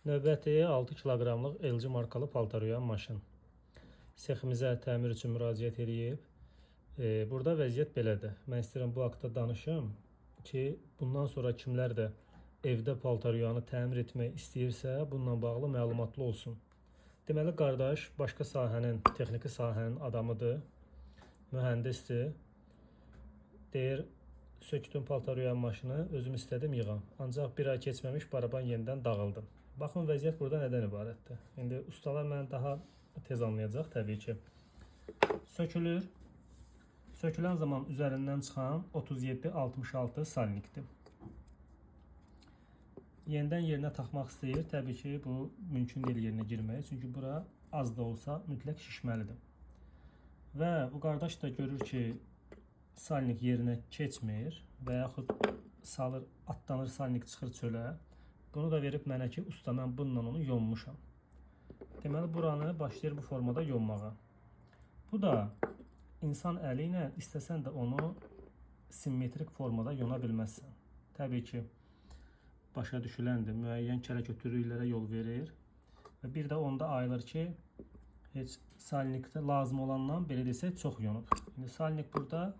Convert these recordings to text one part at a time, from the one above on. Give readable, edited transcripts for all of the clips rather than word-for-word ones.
Növbəti 6 kiloqramlıq LG markalı paltaroyan maşın. Seximizə təmir üçün müraciət edib. Burada vəziyyət belədir. Mən istəyirəm bu haqda danışım ki, bundan sonra kimlər də evdə paltaroyanı təmir etmək istəyirsə, bununla bağlı məlumatlı olsun. Deməli, qardaş başqa sahənin, texniki sahənin adamıdır, mühəndisdir. Deyir, sökdüm paltaroyan maşını, özüm istədim yığam. Ancaq bir ay keçməmiş baraban yenidən dağıldım. Baxın, vəziyyət burada nədən ibarətdir? İndi ustalar mənə daha tez anlayacaq təbii ki. Sökülür. Sökülən zaman üzərindən çıxan 37-66 salnikdir. Yenidən yerinə taxmaq istəyir. Təbii ki, bu mümkün deyil yerinə girməyi. Çünki bura az da olsa mütləq şişməlidir. Və bu qardaş da görür ki, salnik yerinə keçmir və yaxud salır, atlanır, salnik çıxır çölə. Bunu da verib mənə ki, usta, mən bununla onu yonmuşam. Deməli, buranı başlayır bu formada yonmağa. Bu da insan əli ilə istəsən də onu simmetrik formada yona bilməzsən. Təbii ki, başa düşüləndir, müəyyən kərə-götürüklərə yol verir. Və bir də onda ayılır ki, heç salnikdə lazım olandan belə desək çox yonub. İndi salnik burada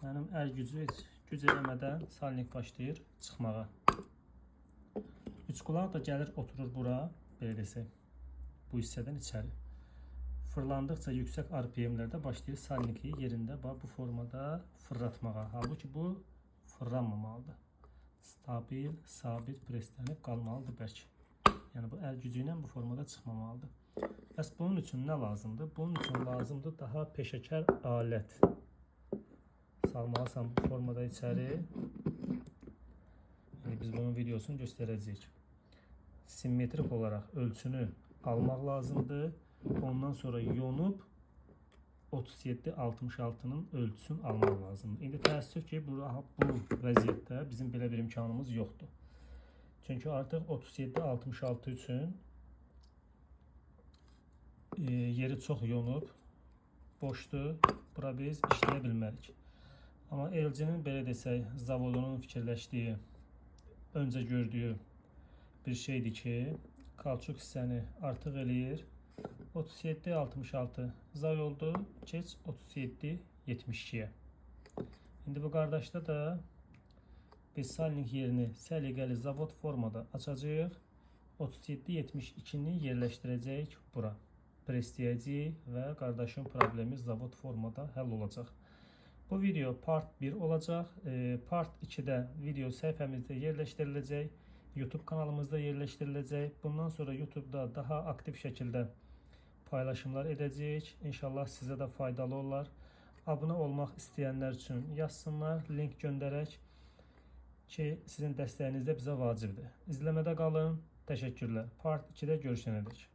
mənim əl gücü heç güc eləmədən salnik başlayır çıxmağa. Üç qulaq da gəlir, oturur bura, belə desək, bu hissədən içəri. Fırlandıqca yüksək RPM-lərdə başlayır salniki yerində bu formada fırlatmağa. Halbuki bu fırlanmamalıdır. Stabil, sabit preslənib qalmalıdır bərk. Yəni bu əl gücü ilə bu formada çıxmamalıdır. Bəs bunun üçün nə lazımdır? Bunun üçün lazımdır daha peşəkar alət. Salmalısan bu formada içəri. Biz bunun videosunu göstərəcəyik. Simmetrik olaraq ölçünü almaq lazımdır. Ondan sonra yonub 37-66-nın ölçüsünü almaq lazımdır. İndi təəssüf ki, bu vəziyyətdə bizim belə bir imkanımız yoxdur. Çünki artıq 37-66 üçün yeri çox yonub, boşdur. Bura biz işləyə bilmərik. Amma LG-nin belə desək, zavodunun fikirləşdiyi, öncə gördüyü bir şeydir ki, kalçuk hissəni artıq eləyir. 37-66 zay oldu, keç 37-72-yə. İndi bu qardaşda da biz salnik yerini səliqəli zavod formada açacağıq. 37-72-ni yerləşdirəcəyik bura. Presləyəcəyik və qardaşın problemi zavod formada həll olacaq. Bu video part 1 olacaq. Part 2-də video səhifəmizdə yerləşdiriləcək. YouTube kanalımızda yerləşdiriləcək. Bundan sonra YouTube'da daha aktiv şəkildə paylaşımlar edəcəyik. İnşallah sizə də faydalı olar. Abunə olmaq istəyənlər üçün yazsınlar. Link göndərək ki, sizin dəstəyiniz də bizə vacibdir. İzləmədə qalın. Təşəkkürlər. Part 2-də görüşənədək.